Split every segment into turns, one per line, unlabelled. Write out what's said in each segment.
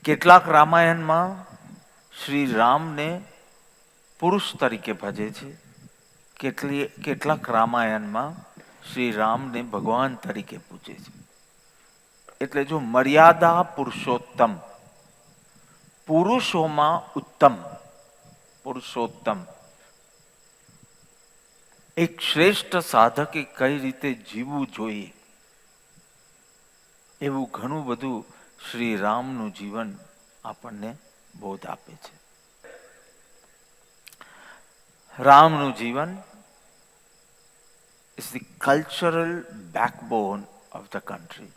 કેટલાક રામાયણમાં શ્રી રામને પુરુષ તરીકે ભજે છે, કેટલાક રામાયણમાં શ્રી રામને ભગવાન તરીકે પૂજે છે. એટલે જો મર્યાદા પુરુષોત્તમ, પુરુષોમાં ઉત્તમ, પુરુષોત્તમ, એક શ્રેષ્ઠ સાધકે કઈ રીતે જીવવું જોઈએ એવું ઘણું બધું શ્રી રામનું જીવન આપણને બોધ આપે છે. રામનું જીવન is the cultural backbone of the country.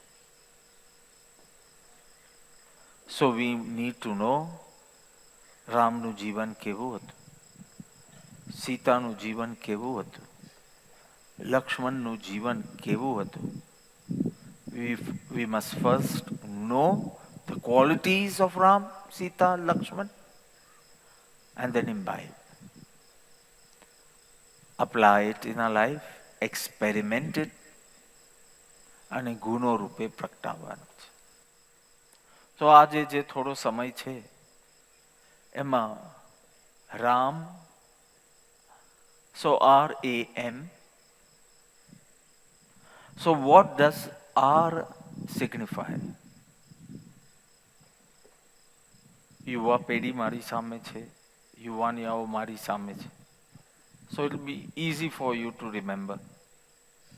So we need to know રામનું જીવન કેવું હતું, સીતાનું જીવન કેવું હતું, લક્ષ્મણનું જીવન કેવું હતું. We must first know the qualities of Ram, Sita, Lakshman and then imbibe. Apply it in our life, experiment it અને ગુણો રૂપે પ્રગટાવવાનું છે. તો આજે જે થોડો સમય છે એમાં Ram, so RAM. So what does R signify? યુવા પેઢી મારી સામે છે, યુવાનિયાઓ મારી સામે છે. So it will be easy for you to remember.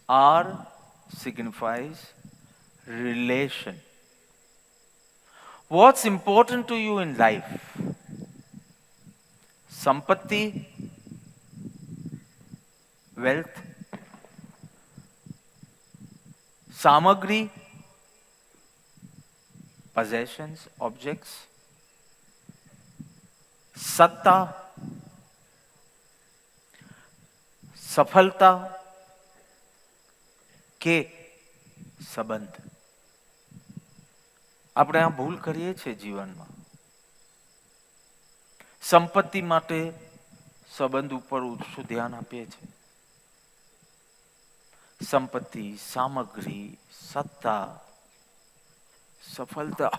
R signifies relation. What's important to you in life? Sampatti, wealth, samagri, possessions, objects, satta, સફળતા કે સંબંધ. આપણે આ ભૂલ કરીએ છીએ જીવનમાં. સંપત્તિ માટે સંબંધ ઉપર ઓછું ધ્યાન આપીએ છીએ. સંપત્તિ, સામગ્રી, સત્તા, સફળતા.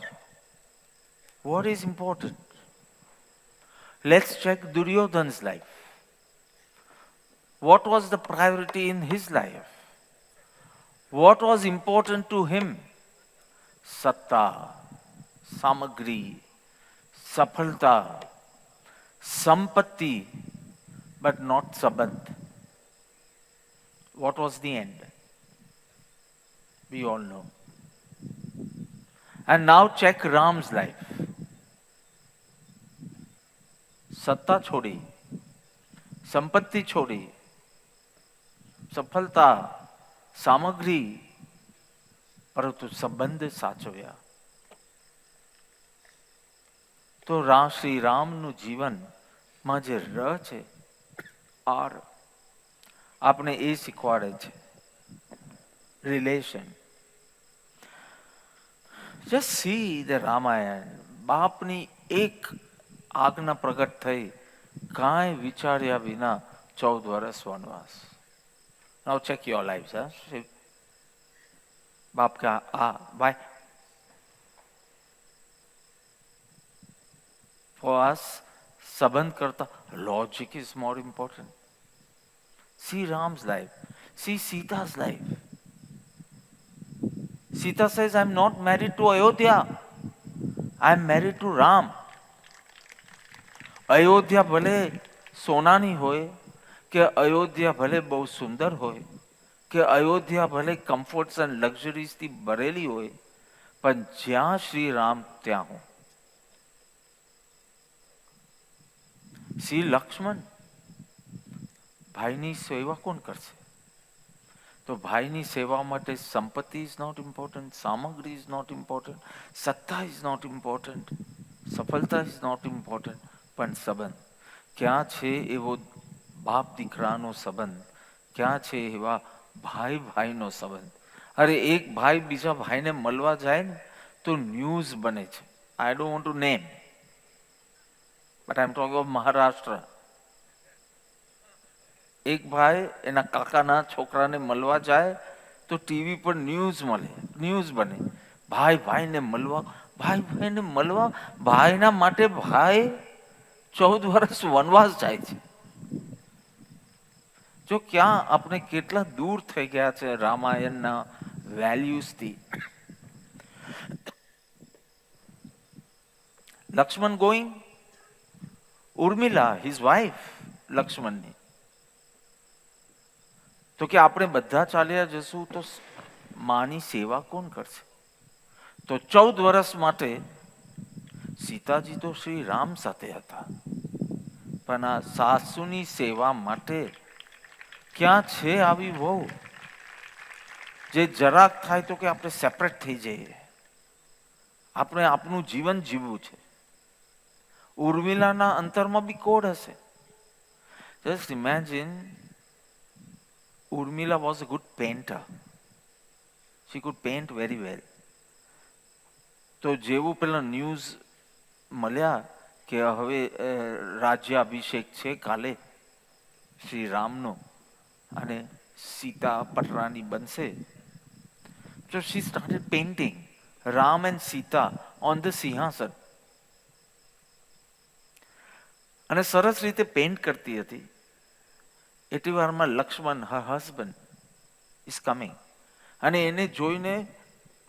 What is important? Let's check Duryodhan's life. What was the priority in his life? What was important to him? Satta, samagri, safalta, sampatti, but not sabandh. What was the end? We all know. And now check Ram's life. સત્તા છોડી, સંપત્તિ છોડી, સફળતા, સામગ્રી, પરંતુ સંબંધ સાચવ્યા. તો શ્રી રામનું જીવનમાં જે ર છે, આર, આપણે એ શીખવાડે છે. Relation. Just see the Ramayana. બાપની એક આજ્ઞા પ્રગટ થઈ, કાંઈ વિચાર્યા વિના 14 વર્ષ વનવાસ. Now check your lives. બાપ का why? For us, સંબંધ કરતા logic is more important. See Ram's life. See Sita's life. Sita says, I'm not married to Ayodhya. I'm married to Ram. Ayodhya ભલે સોનાની હોય, કે અયોધ્યા ભલે બહુ સુંદર હોય, કે અયોધ્યા ભલે કમ્ફર્ટ્સ એન્ડ લક્ઝરીઝથી ભરેલી હોય, પણ જ્યાં શ્રી રામ ત્યાં હું. શ્રી લક્ષ્મણ, ભાઈની સેવા કોણ કરશે? તો ભાઈની સેવા માટે સંપત્તિ ઇઝ નોટ ઇમ્પોર્ટન્ટ, સામગ્રી ઇઝ નોટ ઇમ્પોર્ટન્ટ, સત્તા ઇઝ નોટ ઇમ્પોર્ટન્ટ, સફળતા ઇઝ નોટ ઇમ્પોર્ટન્ટ, પણ સંબંધ ક્યાં છે? એવો બાપ દીકરાનો સંબંધ ક્યાં છે? એવા ભાઈ ભાઈનો સંબંધ. અરે એક ભાઈ બીજા ભાઈને મળવા જાય ને તો ન્યૂઝ બને છે. I don't want to name, but I am talking of Maharashtra. એક ભાઈ એના કાકાના છોકરાને મળવા જાય તો ટીવી પર ન્યૂઝ બને. ભાઈને મળવા, ભાઈને મળવા, ભાઈના માટે ભાઈ 14 વર્ષ વનવાસ જાય છે. જો ક્યાં આપણે કેટલા દૂર થઈ ગયા છે રામાયણના વેલ્યુઝથી. Lakshman going, Urmila his wife, લક્ષ્મણની, તો કે આપણે બધા ચાલ્યા જશું તો માની સેવા કોણ કરશે? તો 14 વર્ષ માટે સીતાજી તો શ્રી રામ સાથે હતા, પણ આ સાસુની સેવા માટે ક્યાં છે આવી વહુ જે જરાક થાય તો કે આપણે સેપરેટ થઈ જઈએ, આપણે આપણું જીવન જીવવું છે. ઉર્મિલાના અંતરમાં બી કોડ હશે. Just imagine, Urmila was a good painter. She could paint very well. તો જેવું પેલા ન્યૂઝ મળ્યા કે હવે રાજ્યાભિષેક છે કાલે શ્રી રામનો અને સીતા પટરાની બનશે, તો she started painting Ram and Sita on the singhasan. અને સરસ રીતે પેઇન્ટ કરતી હતી. એટલી વારમાં Lakshman, her husband, is coming, અને એને જોઈને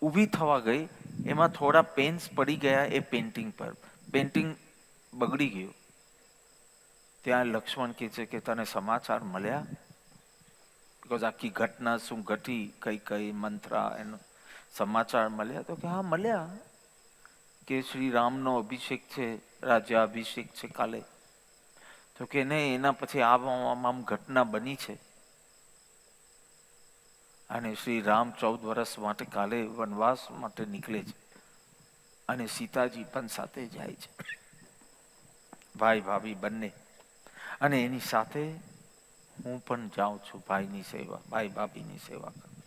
ઊભી થવા ગઈ. એમાં થોડા પેન્સ પડી ગયા એ પેઇન્ટિંગ પર, પેઇન્ટિંગ બગડી ગયું. ત્યાં લક્ષ્મણ કહે છે કે તને સમાચાર મળ્યા? બિકોઝ આખી ઘટના શું ઘટી, કઈ કઈ મંત્રા, એનો સમાચાર મળ્યા? તો કે હા મળ્યા, કે શ્રી રામનો અભિષેક છે, રાજ્યાભિષેક છે કાલે. તો કે નહીં, એના પછી આમ ઘટના બની છે અને શ્રી રામ 14 વર્ષ માટે કાલે વનવાસ માટે નીકળે છે અને સીતાજી પણ સાથે જાય છે, ભાઈ ભાભી બંને. અને એની સાથે હું પણ જાઉં છું ભાઈની સેવા, ભાઈ ભાભીની સેવા કરવા.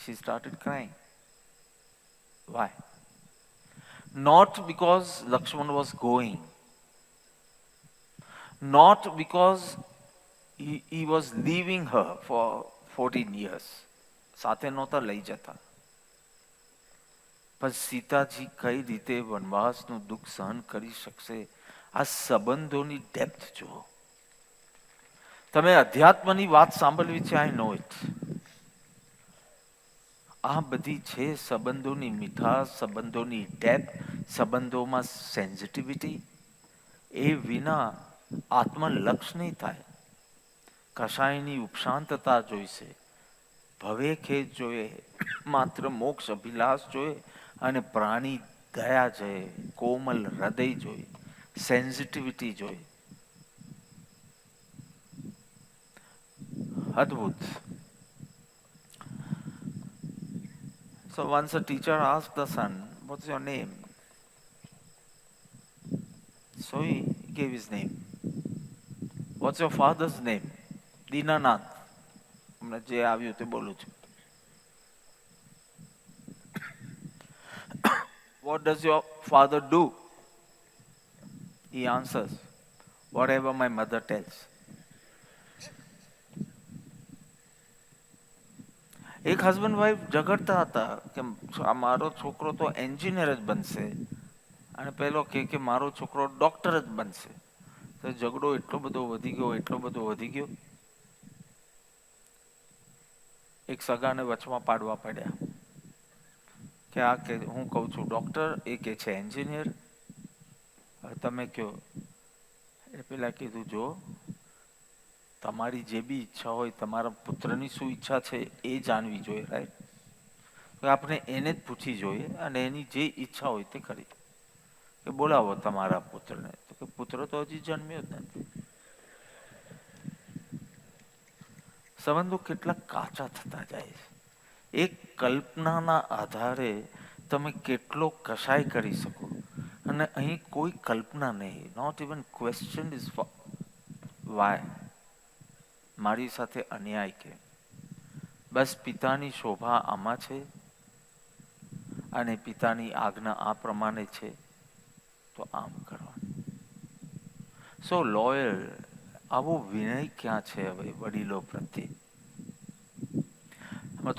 She started crying. Why? Not because Lakshman was going, not because he was leaving her for 14 years. સાથે નહોતા લઈ જતા, પણ સીતાજી કઈ રીતે વનવાસનું દુઃખ સહન કરી શકશે? આ સંબંધોની ડેપ્થ જુઓ. તમે અધ્યાત્મની વાત સાંભળવી છે, આઈ નો ઇટ. આ બધી છે સંબંધોની મીઠાશ, સંબંધોની ડેપ્થ, સંબંધોમાં સેન્સિટિવિટી. એ વિના આત્મલક્ષ નહીં થાય. કશાયની ઉપશાંતતા જોઈશે, ભવે ખેત જોઈએ, માત્ર મોક્ષ અભિલાષ જોઈએ, અને પ્રાણી દયા જોઈએ, કોમલ હૃદય જોઈએ, સેન્સિટિવિટી જોઈએ. અદ્ભુત. So once a teacher asked the son, "What's your name?" So he gave his name. "What's your father's name?" "Dinanath." હમણાં જે આવ્યું તે બોલું છું. "What does your father do?" He answers, "Whatever my mother tells." એક husband wife ઝઘડતા હતા કે મારો છોકરો તો એન્જિનિયર જ બનશે અને પેલો કે મારો છોકરો ડોક્ટર જ બનશે. તો ઝઘડો એટલો બધો વધી ગયો. એક સગાને વચમાં પાડવા પડ્યા કે આ કે હું કહું છું ડોક્ટર, એ કે છે એન્જિનિયર, તમે કયો. એ પેલા કીધું, જો તમારી જે બી ઈચ્છા હોય, તમારા પુત્રની શું ઈચ્છા છે એ જાણવી જોઈએ, રાઈટ? તો આપણે એને જ પૂછી જોઈએ અને એની જે ઈચ્છા હોય તે કરી. કે બોલાવો તમારા પુત્રને. તો કે પુત્ર તો હજી જન્મ્યો જ નથી. સંબંધો કેટલા કાચા થતા જાય છે. એક કલ્પનાના આધારે તમે કેટલો કશાય કરી શકો, અને અહીં કોઈ કલ્પના નહીં. Not even question is why મારી સાથે અન્યાય કે બસ પિતાની શોભા આમાં છે અને પિતાની આજ્ઞા આ પ્રમાણે છે તો આમ કરવાનું. સો લોયલ. આવો વિનય ક્યાં છે હવે વડીલો પ્રત્યે?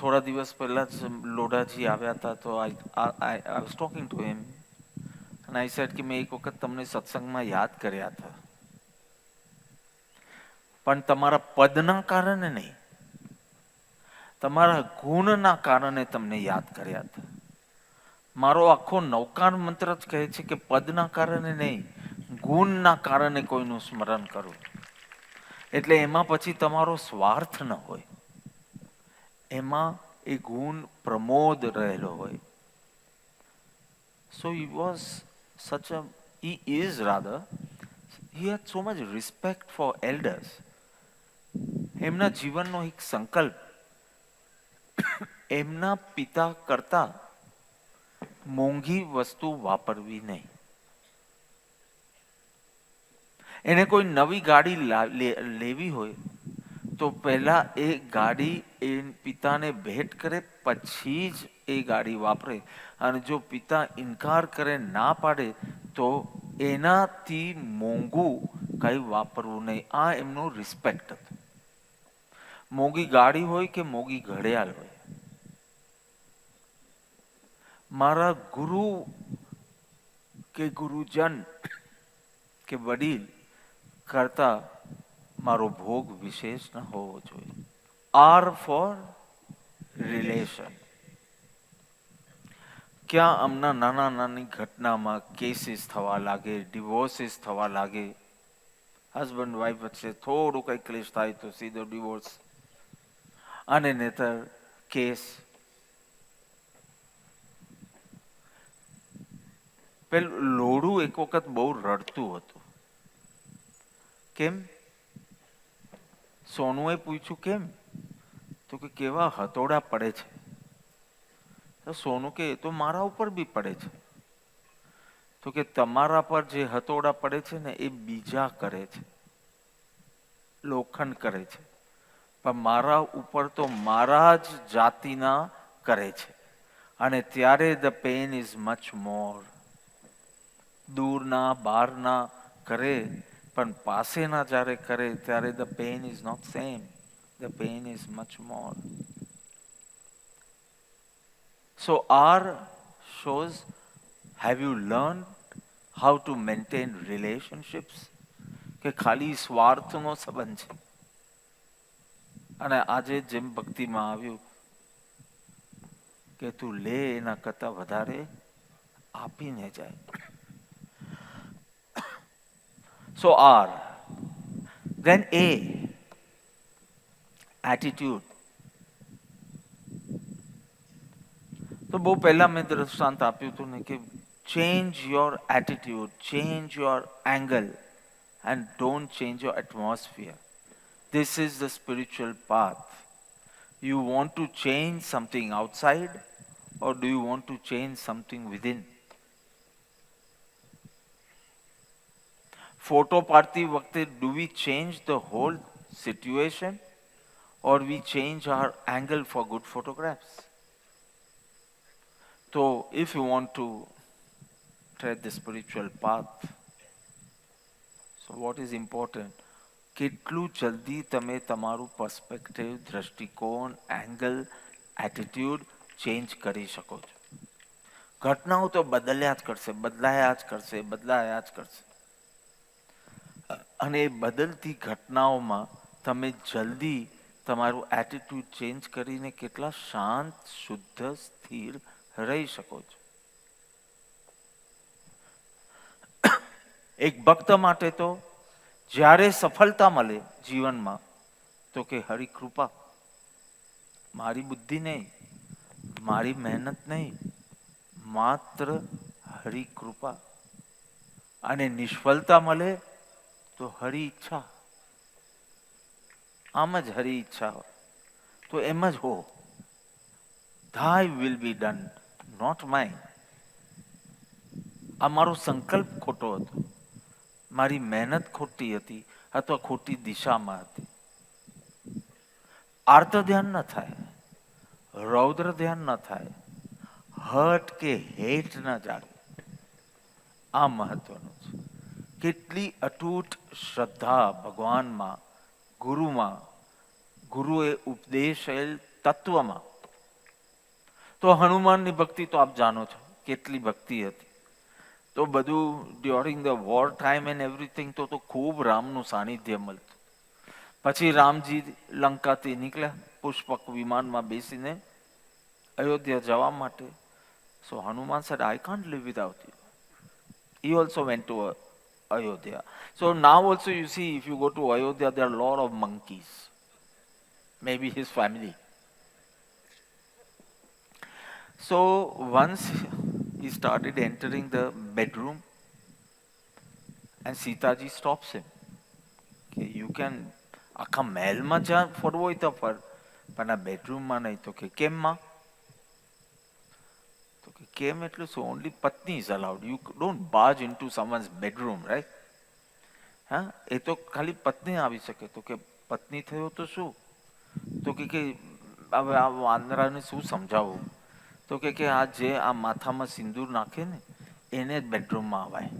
થોડા દિવસ પહેલા જ લોઢાજી આવ્યા હતા, તો I was talking to him અને આઈ સેડ કે મેં એક વખત તમને સત્સંગમાં યાદ કર્યા હતા, પણ તમારા પદના કારણે નહીં, તમારા ગુણના કારણે તમને યાદ કર્યા હતા. મારો આખો નવકાર મંત્ર જ કહે છે કે પદના કારણે નહીં, ગુણના કારણે કોઈનું સ્મરણ કરવું. એટલે એમાં પછી તમારો સ્વાર્થ ન હોય, એમાં એ ગુણ પ્રમોદ રહેલો હોય. સો he was such a, he is rather, he had so much respect for elders. એમના જીવનનો એક સંકલ્પ એમના પિતા કરતા મોંઘી વસ્તુ વાપરવી નહીં. એને કોઈ નવી ગાડી લેવી હોય તો પહેલા એ ગાડી એ પિતાને ભેટ કરે, પછી જ એ ગાડી વાપરે. અને જો પિતા ઇનકાર કરે, ના પાડે, તો એનાથી મોંઘું કંઈ વાપરવું નહીં. આ એમનું રિસ્પેક્ટ હતું. મોંઘી ગાડી હોય કે મોંઘી ઘડિયાળ હોય, મારા ગુરુ કે ગુરુજન કે વડીલ કરતા મારો ભોગ વિશેષ ન હોવો જોઈએ. R for relation. ક્યાં આમના નાના નાની ઘટનામાં કેસીસ થવા લાગે, ડિવોર્સિસ થવા લાગે, હસબન્ડ વાઈફ વચ્ચે થોડું કંઈ ક્લેશ થાય તો સીધો ડિવોર્સ, અને નહીતર કેસ. પેલું લોઢું એક વખત બહુ રડતું હતું. કેમ? સોનુએ પૂછ્યું કેમ? તો કે કેવા હથોડા પડે છે. તો સોનું કે એ તો મારા ઉપર બી પડે છે. તો કે તમારા પર જે હથોડા પડે છે ને એ બીજા કરે છે, લોખંડ કરે છે, પણ મારા ઉપર તો મારા જ જાતિના કરે છે. અને ત્યારે the pain is much more. દૂરના બહારના કરે, પણ પાસેના જ્યારે કરે ત્યારે the pain is not same, the pain is much more. So R shows, have you learned how to maintain relationships? કે ખાલી સ્વાર્થનો સંબંધ છે. અને આજે જેમ ભક્તિમાં આવ્યું કે તું લે એના કરતા વધારે આપીને જાય. So R. Then A, attitude. તો બહુ પહેલા મેં દ્રષ્ટાંત આપ્યું હતું ને કે change your attitude, change your angle, and don't change your atmosphere. This is the spiritual path. You want to change something outside, or do you want to change something within? Photo પાડતી વખતે do we change the whole situation, or we change our angle for good photographs? So if you want to tread the spiritual path, so what is important? કેટલું જલ્દી તમે તમારું perspective, દ્રષ્ટિકોણ, angle, attitude change કરી શકો છો. ઘટનાઓ તો બદલ્યા જ કરશે, બદલાયા જ કરશે, બદલાયા જ કરશે. અને એ બદલતી ઘટનાઓમાં તમે જલ્દી તમારું એટીટ્યુડ ચેન્જ કરીને કેટલા શાંત, શુદ્ધ, સ્થિર રહી શકો છો. એક ભક્ત માટે તો જ્યારે સફળતા મળે જીવનમાં તો કે હરિ કૃપા, મારી બુદ્ધિ નહીં, મારી મહેનત નહીં, માત્ર હરિ કૃપા. અને નિષ્ફળતા મળે તો હરિ ઈચ્છા. આમ જ હરિ ઈચ્છા હોય તો એમ જ હો. Thy will be done, not mine. આ મારો સંકલ્પ ખોટો હતો, મારી મહેનત ખોટી હતી, અથવા ખોટી દિશામાં હતી. આર્ત ધ્યાન ન થાય, રૌદ્ર ધ્યાન ન થાય, હટ કે હેટ ન જાગે. આ મહત્વનું છે. કેટલી અતૂટ શ્રદ્ધા ભગવાનમાં, ગુરુમાં, ગુરુએ ઉપદેશેલ તત્વમાં તો હનુમાનની ભક્તિ તો આપ જાણો છો કેટલી ભક્તિ હતી. તો બધું during the war time and everything તો ખૂબ રામનું સાનિધ્ય મળતું. પછી રામજી લંકાથી નીકળ્યા પુષ્પક વિમાનમાં બેસીને અયોધ્યા જવા માટે. સો Hanuman said, I can't live without you. He also went to Ayodhya. So now also you see, if you go to Ayodhya, there are a lot of monkeys. Maybe his family. So once he started entering the bedroom, and Sitaji stops him. Okay, you can આખા મહેલમાં જ્યાં ફરવો હોય તો ફર, પણ આ બેડરૂમમાં નહીં. તો કે કેમ માં? તો કે કેમ એટલે શું? ઓનલી પત્ની ઇઝ અલાઉડ. યુ ડોન્ટ બાજ ઇન્ટુ સમવન્સ બેડરૂમ, રાઈટ? હા, એ તો ખાલી પત્ની આવી શકે. તો કે પત્ની થયો તો શું? તો કે હવે આ વાંદરાને શું સમજાવવું? તો કે આ જે આ માથામાં સિંદૂર નાખે ને એને જ બેડરૂમમાં આવાય.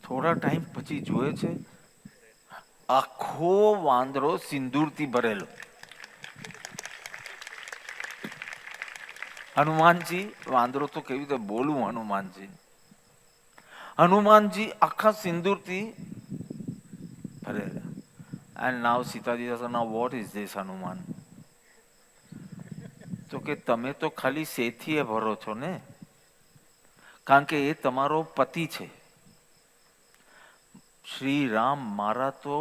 થોડા ટાઈમ પછી જોયે છે આખો વાંદરો સિંદૂરથી ભરેલો. હનુમાનજી, વાંદરો તો કેવી રીતે બોલું હનુમાનજી, હનુમાનજી આખા સિંદૂરથી ભરેલા. And now Sitaji says, now what is this Hanuman? તો કે તમે તો ખાલી શેથીએ ભરો છો ને, કારણ કે એ તમારો પતિ છે. શ્રી રામ મારા તો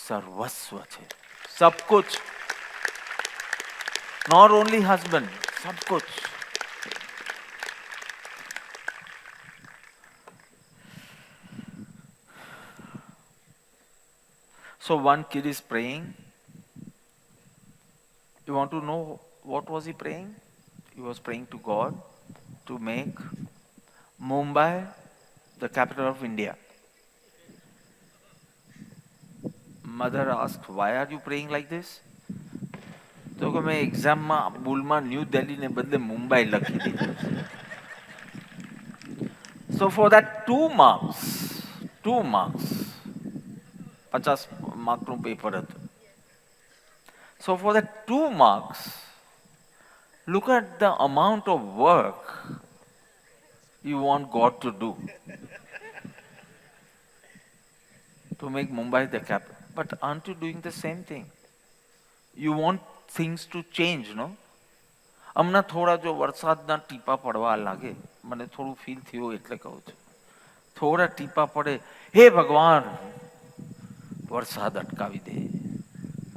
સર્વસ્વ છે, સબ કુછ. નોટ ઓનલી હસબન્ડ, સબ કુછ. So one kid is praying. You want to know what was he praying? He was praying to God to make Mumbai the capital of India. Mother asked, why are you praying like this? તો કે મેં એક્ઝામમાં ભૂલમાં new દિલ્હીને બદલે મુંબઈ લખી દીધું. So for that 2 marks, 50 માર્કનું paper હતું. So for that 2 marks, look at the amount of work you want God to do to make Mumbai the capital. But aren't you doing the same thing? You want things to change, no? હમણાં થોડા જો વરસાદના ટીપા પડવા લાગે, મને થોડું feel થયું એટલે કહું છું. થોડા ટીપા પડે, હે ભગવાન વરસાદ અટકાવી દે.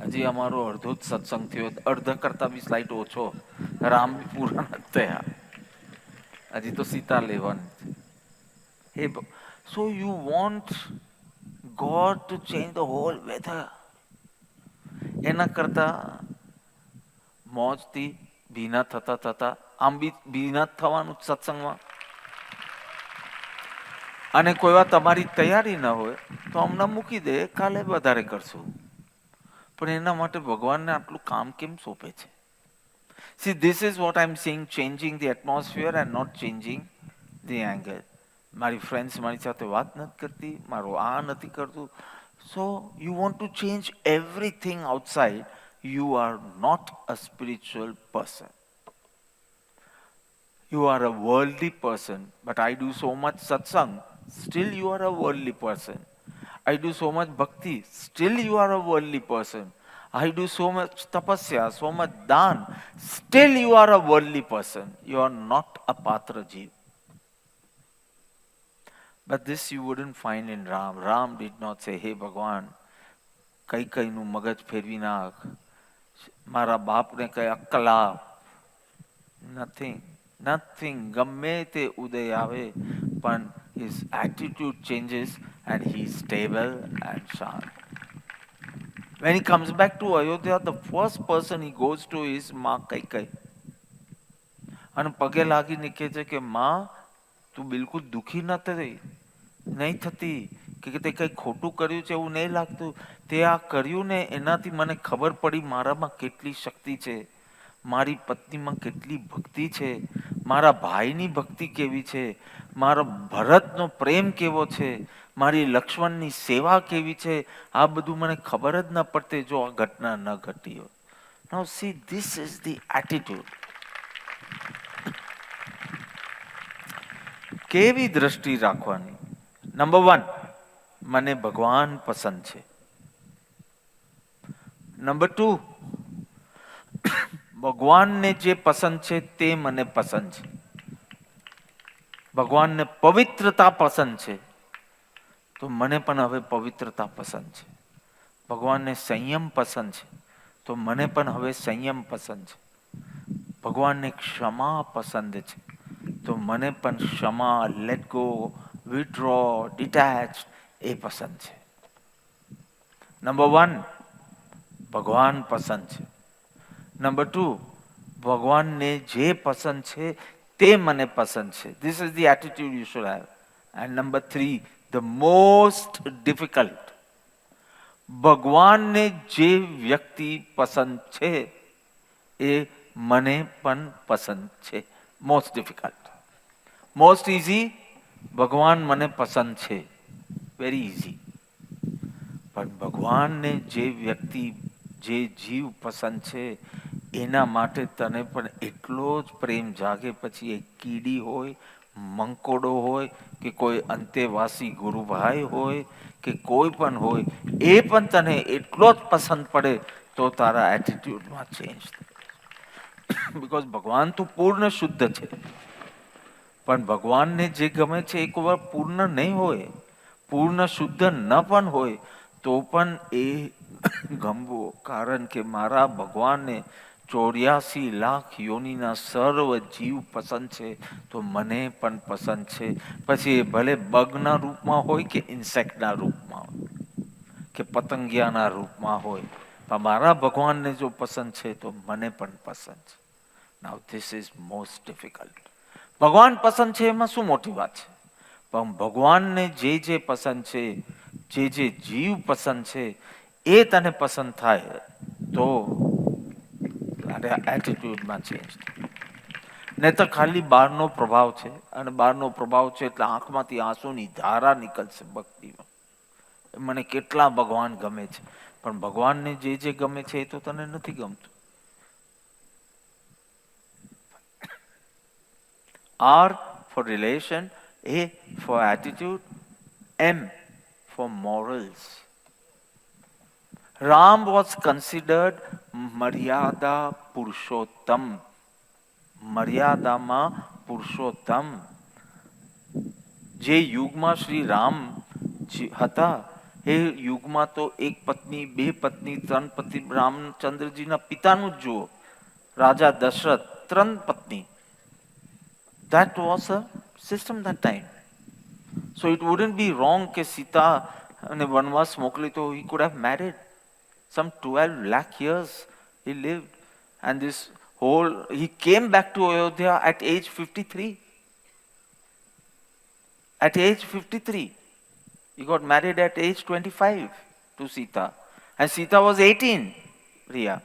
હજી અમારો અડધો જ સત્સંગ થયો, અડધા કરતા બી સ્લાઇટ ઓછો. રામ બી પૂરા નથી થયા, હજી તો સીતા લેવાની. હે so you want God to change the whole weather. એના કરતા મોજથી ભીના થતા થતા આમ બી ભીના થવાનું સત્સંગમાં. અને કોઈ વાર તમારી તૈયારી ન હોય તો હમણાં મૂકી દે, કાલે વધારે કરશું. પણ એના માટે ભગવાનને આટલું કામ કેમ સોંપે છે? See, this is what I'm saying, changing the atmosphere and not changing the angle. મારી ફ્રેન્ડ્સ મારી સાથે વાત નથી કરતી, મારું આ નથી કરતું. So you want to change everything outside. You are not a spiritual person. You are a worldly person. But I do so much satsang, still you are a worldly person. I do so much bhakti, still you are a worldly person. I do so much tapasya, so much dan, still you are a worldly person. You are not a patra jeev. But this you wouldn't find in Ram. Ram did not say, hey Bhagwan, કઈનું મગજ ફેરવી નાખ, મારા બાપને કઈ અક્કલ આપ. Nothing. ગમે તે ઉદય આવે પણ his attitude changes and he is stable and sharp. When he comes back to Ayodhya, the first person he goes to is Ma Kaikai. અને પગે લાગીને કહે છે કે માં તું બિલકુલ દુઃખી નહીં થતી, કે તે કંઈ ખોટું કર્યું છે એવું નહીં લાગતું. તે આ કર્યું ને એનાથી મને ખબર પડી મારામાં કેટલી શક્તિ છે, મારી પત્નીમાં કેટલી ભક્તિ છે, મારા ભાઈની ભક્તિ કેવી છે, મારો ભરતનો પ્રેમ કેવો છે, મારી લક્ષ્મણની સેવા કેવી છે. આ બધું મને ખબર જ ન પડતે જો આ ઘટના ન ઘટી હોત. Now see, this is the attitude. કેવી દ્રષ્ટિ રાખવાની? નંબર 1, મને ભગવાન પસંદ છે. નંબર 2, ભગવાનને જે પસંદ છે તે મને પસંદ છે. ભગવાનને પવિત્રતા પસંદ છે તો મને પણ હવે પવિત્રતા પસંદ છે. ભગવાનને સંયમ પસંદ છે તો મને પણ હવે સંયમ પસંદ છે. ભગવાનને ક્ષમા પસંદ છે તો મને પણ ક્ષમા, લેટ ગો, વિથડ્રો, ડિટેચ એ પસંદ છે. નંબર 1, ભગવાન પસંદ છે. નંબર 2, ભગવાનને જે પસંદ છે તે મને પસંદ છે. This is the attitude you should have. And number 3, the most difficult, ભગવાનને જે વ્યક્તિ પસંદ છે એ મને પણ પસંદ છે. Most difficult. મોસ્ટ ઇઝી, ભગવાન મને પસંદ છે, વેરી ઇઝી. પણ ભગવાનને જે વ્યક્તિ, જે જીવ પસંદ છે એના માટે તને પણ એટલો જ પ્રેમ જાગે, પછી એ કીડી હોય, મંકોડો હોય કે કોઈ અંતેવાસી ગુરુભાઈ હોય કે કોઈ પણ હોય, એ પણ તને એટલો જ પસંદ પડે તો તારા એટીટ્યુડમાં ચેન્જ થાય. બિકોઝ ભગવાન તો પૂર્ણ શુદ્ધ છે, પણ ભગવાનને જે ગમે છે એક વાર પૂર્ણ નહીં હોય, પૂર્ણ શુદ્ધ ન પણ હોય તો પણ એ ગમવો. કારણ કે મારા ભગવાનને 84 લાખ યોનિના સર્વ જીવ પસંદ છે તો મને પણ પસંદ છે. પછી એ ભલે બગના રૂપમાં હોય કે ઇન્સેક્ટના રૂપમાં હોય કે પતંગિયાના રૂપમાં હોય, પણ મારા ભગવાનને જો પસંદ છે તો મને પણ પસંદ છે. નાઉ ધીસ ઇઝ મોસ્ટ ડિફિકલ્ટ. ભગવાન પસંદ છે એમાં શું મોટી વાત છે? પણ ભગવાનને જે પસંદ છે, જે જીવ પસંદ છે એ તને પસંદ થાય તો એટીટ્યુડમાં ચેન્જ થાય. નહીં તો ખાલી બહારનો પ્રભાવ છે, અને બહારનો પ્રભાવ છે એટલે આંખમાંથી આંસુની ધારા નીકળશે ભક્તિમાં. મને કેટલા ભગવાન ગમે છે, પણ ભગવાનને જે ગમે છે એ તો તને નથી ગમતું. R for relation, A for attitude, M for morals. Ram was considered મર્યાદા પુરુષોત્તમ. મર્યાદામાં પુરુષોત્તમ. જે યુગમાં શ્રી રામ હતા એ યુગમાં તો એક પત્ની, બે પત્ની, ત્રણ પત્ની, રામચંદ્રજીના પિતાનું જ જુઓ, રાજા દશરથ, 3 પત્ની. That was a system that time. So it wouldn't be wrong કે સીતા અને વનવાસ મોકલી તો he could have married. Some 12 lakh years he lived, and this whole, he came back to Ayodhya at age 53. At age 53. He got married at age 25 to Sita. And Sita was 18, Riya.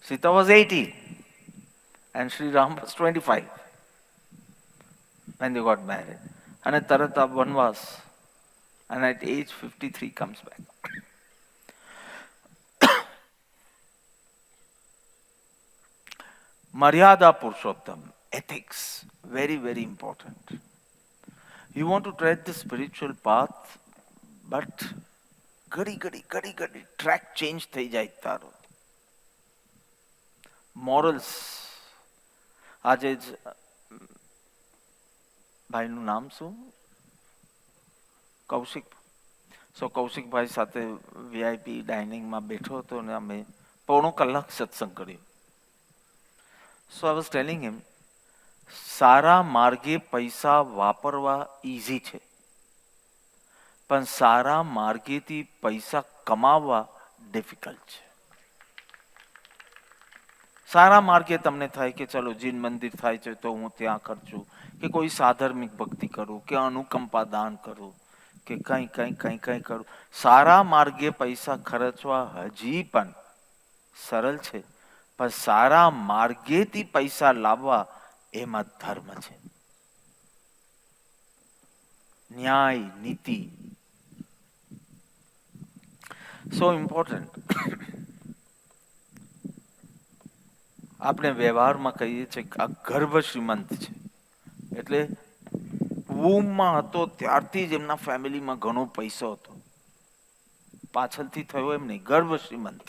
Sita was 18. And Sri Ram was 25 when they got married. And at Tarata Vanvas. And at age 53 comes back. Maryada Purushottam, ethics, very, very important. You want to tread the spiritual path, but ઘડી track change થઈ જાય તારો. Morals, આજે જ ભાઈનું નામ શું? કૌશિક. કૌશિકભાઈ સાથે વીઆઈપી ડાઇનિંગમાં બેઠો હતો ને અમે પોણો કલાક સત્સંગ કર્યો. So I was telling him, સારા માર્ગે પૈસા વાપરવા ઈઝી છે, પણ સારા માર્ગેથી પૈસા કમાવવા ડિફિકલ્ટ છે. સારા માર્ગે તમને થાય કે ચલો જીન મંદિર થાય છે તો હું ત્યાં ખર્ચું, કે કોઈ સાધર્મિક ભક્તિ કરું, કે અનુકંપા દાન કરું, કે કંઈ કરું. સારા માર્ગે પૈસા ખર્ચવા હજી પણ સરળ છે, પણ સારા માર્ગેથી પૈસા લાવવા એમાં ધર્મ છે, ન્યાય, નીતિ. So important. આપણે વ્યવહારમાં કહીએ છીએ કે આ ગર્ભ શ્રીમંત છે, એટલે વૂમમાં હતો ત્યારથી જ એમના ફેમિલીમાં ઘણો પૈસો હતો, પાછળથી થયો એમ નહીં, ગર્ભ શ્રીમંત.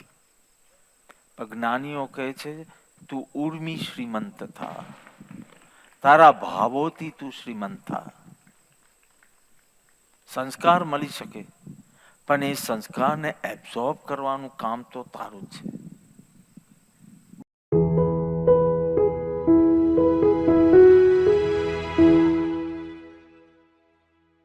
જ્ઞાનીઓ કહે છે તું ઉર્મી શ્રીમંત થા, તારા ભાવોથી તું શ્રીમંત થા. સંસ્કાર મળી શકે પણ એ સંસ્કારને એબ્ઝોર્બ કરવાનું કામ તો તારું જ છે.